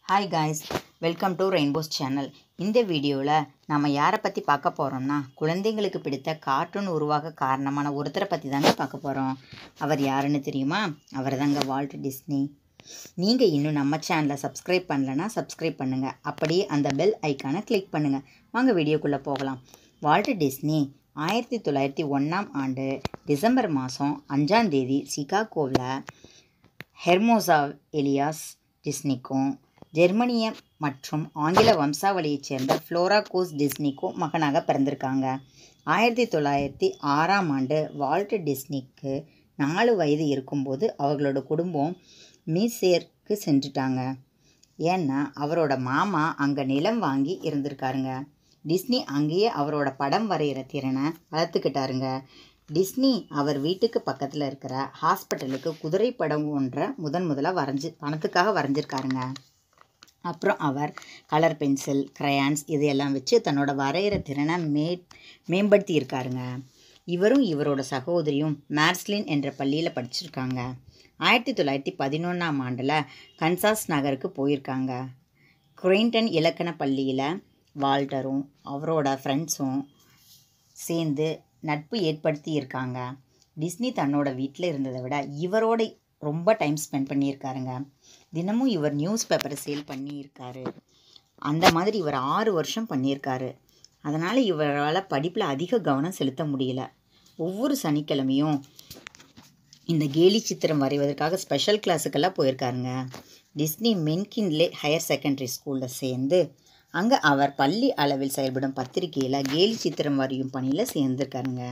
Hi guys, welcome to Rainbow's channel. இந்த வீடியோவில் நம்ம யாரை பற்றி பார்க்க போகிறோம்னா, குழந்தைங்களுக்கு பிடித்த கார்ட்டூன் உருவாக காரணமான ஒருத்தரை பற்றி தாங்க பார்க்க போகிறோம். அவர் யாருன்னு தெரியுமா? அவர் தாங்க வால்ட் டிஸ்னி. நீங்கள் இன்னும் நம்ம சேனலை சப்ஸ்கிரைப் பண்ணலைன்னா சப்ஸ்கிரைப் பண்ணுங்கள். அப்படியே அந்த பெல் ஐக்கானை கிளிக் பண்ணுங்கள். வாங்க வீடியோக்குள்ளே போகலாம். வால்ட் டிஸ்னி 1901 டிசம்பர் மாதம் 5 சிகாகோவில் ஹெர்மோசா எலியாஸ் டிஸ்னிக்கும் ஜெர்மனிய மற்றும் ஆங்கில வம்சாவளியைச் சேர்ந்த ஃப்ளோரா கோஸ் டிஸ்னிக்கும் மகனாக பிறந்திருக்காங்க. 1906 வால்ட் டிஸ்னிக்கு 4 வயது இருக்கும்போது அவர்களோட குடும்பம் மீசேருக்கு சென்றுட்டாங்க. ஏன்னா அவரோட மாமா அங்கே நிலம் வாங்கி இருந்திருக்காருங்க. டிஸ்னி அங்கேயே அவரோட படம் வரைகிற திறனை வளர்த்துக்கிட்டாருங்க. டிஸ்னி அவர் வீட்டுக்கு பக்கத்தில் இருக்கிற ஹாஸ்பிட்டலுக்கு குதிரை படம் ஒன்றை முதலாக பணத்துக்காக வரைஞ்சிருக்காருங்க. அப்புறம் அவர் கலர் பென்சில், கிரையான்ஸ் இதையெல்லாம் வச்சு தன்னோட வரைகிற திறனை மேம்படுத்தி இருக்காருங்க. இவரும் இவரோட சகோதரியும் மேர்ஸ்லின் என்ற பள்ளியில் படிச்சிருக்காங்க. 1911 கன்சாஸ் நகருக்கு போயிருக்காங்க. குரெய்டன் இலக்கண பள்ளியில் வால்டரும் அவரோட ஃப்ரெண்ட்ஸும் சேர்ந்து நட்பு ஏற்படுத்தி இருக்காங்க. டிஸ்னி தன்னோட வீட்டில் இருந்ததை விட இவரோட ரொம்ப டைம் ஸ்பெண்ட் பண்ணியிருக்காருங்க. தினமும் இவர் நியூஸ் பேப்பரை சேல் பண்ணியிருக்காரு. அந்த மாதிரி இவர் 6 வருஷம் பண்ணியிருக்காரு. அதனால் இவரால் படிப்பில் அதிக கவனம் செலுத்த முடியல. ஒவ்வொரு சனிக்கிழமையும் இந்த கேலி சித்திரம் வரைவதற்காக ஸ்பெஷல் கிளாஸுக்கெல்லாம் போயிருக்காருங்க. டிஸ்னி மென்கின்லே ஹையர் செகண்டரி ஸ்கூலில் சேர்ந்து அங்கே அவர் பள்ளி அளவில் செயல்படும் பத்திரிகையில் கேலி சித்திரம் வரையும் பணியில் சேர்ந்துருக்காருங்க.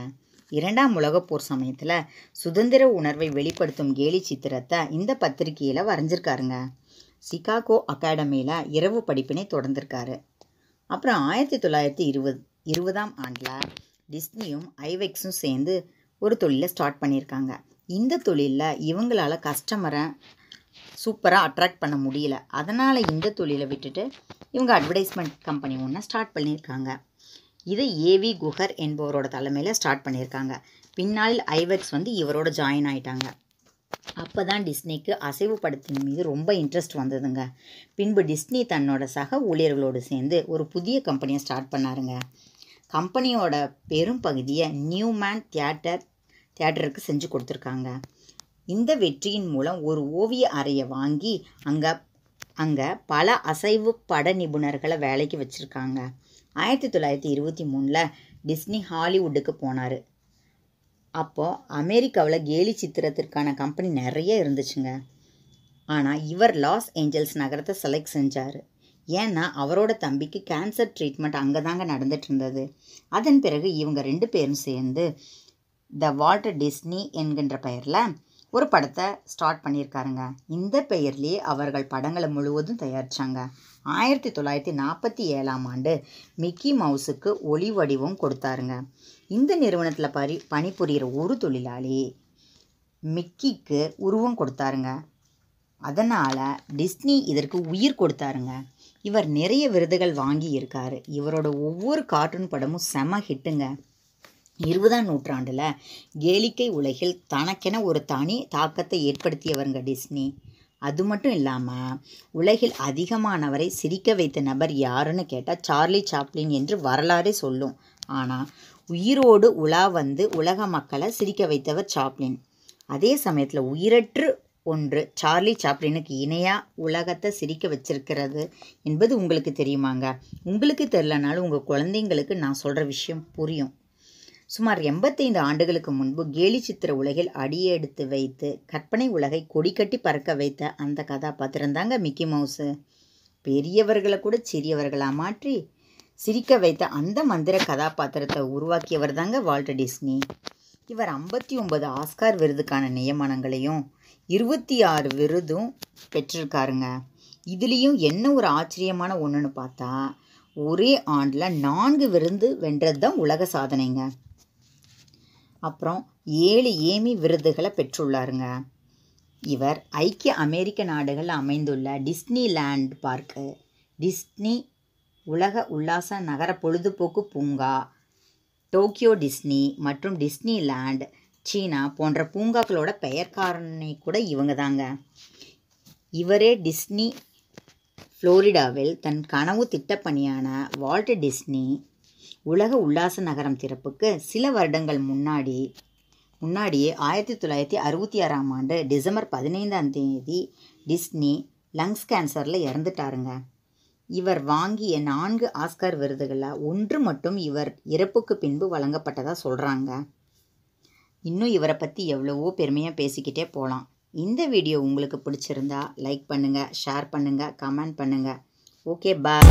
2ஆம் உலகப் போர் சமயத்தில் சுதந்திர உணர்வை வெளிப்படுத்தும் கேலி சித்திரத்தை இந்த பத்திரிகையில் வரைஞ்சிருக்காருங்க. சிகாகோ அகாடமியில் இரவு படிப்பினை தொடர்ந்திருக்காரு. அப்புறம் 1920 டிஸ்னியும் ஐவெக்ஸும் சேர்ந்து ஒரு தொழிலை ஸ்டார்ட் பண்ணியிருக்காங்க. இந்த தொழிலில் இவங்களால் கஸ்டமரை சூப்பராக அட்ராக்ட் பண்ண முடியல. அதனால் இந்த தொழிலை விட்டுட்டு இவங்க அட்வர்டைஸ்மெண்ட் கம்பெனி ஒன்று ஸ்டார்ட் பண்ணியிருக்காங்க. இதை ஏவி குஹர் என்பவரோட தலைமையில் ஸ்டார்ட் பண்ணியிருக்காங்க. பின்னாளில் ஐவெக்ஸ் இவரோட ஜாயின் ஆகிட்டாங்க. அப்போ தான் டிஸ்னிக்கு அசைவு படத்தின் மீது ரொம்ப இன்ட்ரெஸ்ட் வந்ததுங்க. பின்பு டிஸ்னி தன்னோட சக ஊழியர்களோடு சேர்ந்து ஒரு புதிய கம்பெனியை ஸ்டார்ட் பண்ணாருங்க. கம்பெனியோட பெரும் பகுதியை நியூமேன் தியேட்டருக்கு செஞ்சு கொடுத்துருக்காங்க. இந்த வெற்றியின் மூலம் ஒரு ஓவிய அறையை வாங்கி அங்கே பல அசைவு பட நிபுணர்களை வேலைக்கு வச்சுருக்காங்க. 1923 டிஸ்னி ஹாலிவுட்டுக்கு போனார். அப்போது அமெரிக்காவில் கேலி சித்திரத்திற்கான கம்பெனி நிறைய இருந்துச்சுங்க. ஆனால் இவர் லாஸ் ஏஞ்சல்ஸ் நகரத்தை செலக்ட் செஞ்சார். ஏன்னா அவரோட தம்பிக்கு கேன்சர் ட்ரீட்மெண்ட் அங்கே தாங்க நடந்துட்டு இருந்தது. அதன் பிறகு இவங்க 2 பேரும் சேர்ந்து த வால்ட் டிஸ்னி என்கின்ற பெயரில் ஒரு படத்தை ஸ்டார்ட் பண்ணியிருக்காருங்க. இந்த பெயர்லேயே அவர்கள் படங்களை முழுவதும் தயாரித்தாங்க. 1947 மிக்கி மவுஸுக்கு ஒளி வடிவம் கொடுத்தாருங்க. இந்த நிறுவனத்தில் பணிபுரிகிற ஒரு தொழிலாளி மிக்கிக்கு உருவம் கொடுத்தாருங்க. அதனால் டிஸ்னி இதற்கு உயிர் கொடுத்தாருங்க. இவர் நிறைய விருதுகள் வாங்கி இருக்காரு. இவரோட ஒவ்வொரு கார்ட்டூன் படமும் செம ஹிட்டுங்க. 20ஆம் நூற்றாண்டில் கேளிக்கை உலகில் தனக்கென ஒரு தனி தாக்கத்தை ஏற்படுத்தியவருங்க டிஸ்னி. அது மட்டும் இல்லாமல் உலகில் அதிகமானவரை சிரிக்க வைத்த நபர் யாருன்னு கேட்டால் சார்லி சாப்ளின் என்று வரலாறே சொல்லும். ஆனால் உயிரோடு உலா வந்து உலக மக்களை சிரிக்க வைத்தவர் சாப்ளின். அதே சமயத்தில் உயிரற்று ஒன்று சார்லி சாப்ளினுக்கு இணையாக உலகத்தை சிரிக்க வச்சிருக்கிறது என்பது உங்களுக்கு தெரியுமாங்க? உங்களுக்கு தெரியலனாலும் உங்கள் குழந்தைங்களுக்கு நான் சொல்கிற விஷயம் புரியும். சுமார் 85 ஆண்டுகளுக்கு முன்பு கேலி சித்திர உலகில் அடியெடுத்து வைத்து கற்பனை உலகை கொடிக்கட்டி பறக்க வைத்த அந்த கதாபாத்திரம் தாங்க மிக்கி மவுஸு. பெரியவர்களை கூட சிறியவர்களாக மாற்றி சிரிக்க வைத்த அந்த மந்திர கதாபாத்திரத்தை உருவாக்கியவர் தாங்க வால்ட் டிஸ்னி. இவர் 59 ஆஸ்கார் விருதுக்கான நியமனங்களையும் 26 விருதும் பெற்றிருக்காருங்க. இதுலேயும் என்ன ஒரு ஆச்சரியமான ஒன்றுன்னு பார்த்தா, ஒரே ஆண்டில் 4 விருது வென்றது தான் உலக சாதனைங்க. அப்புறம் 7 ஏமி விருதுகளை பெற்றுள்ளாருங்க. இவர் ஐக்கிய அமெரிக்க நாடுகளில் அமைந்துள்ள டிஸ்னி லேண்ட் பார்க்கு, டிஸ்னி உலக உல்லாச நகர பொழுதுபோக்கு பூங்கா, டோக்கியோ டிஸ்னி மற்றும் டிஸ்னி லேண்ட் சீனா போன்ற பூங்காக்களோட பெயர்காரனை கூட இவங்க தாங்க. இவரே டிஸ்னி புளோரிடாவில் தன் கனவு திட்டப்பணியான வால்ட் டிஸ்னி உலக உல்லாச நகரம் திறப்புக்கு சில வருடங்கள் முன்னாடியே 1966ஆம் ஆண்டு டிசம்பர் 15ஆம் தேதி டிஸ்னி லங்ஸ் கேன்சரில் இறந்துட்டாருங்க. இவர் வாங்கிய 4 ஆஸ்கார் விருதுகளில் 1 மட்டும் இவர் இறப்புக்கு பின்பு வழங்கப்பட்டதாக சொல்கிறாங்க. இன்னும் இவரை பற்றி எவ்வளவோ பெருமையாக பேசிக்கிட்டே போகலாம். இந்த வீடியோ உங்களுக்கு பிடிச்சிருந்தா லைக் பண்ணுங்கள், ஷேர் பண்ணுங்கள், கமெண்ட் பண்ணுங்கள். ஓகே, பாய்.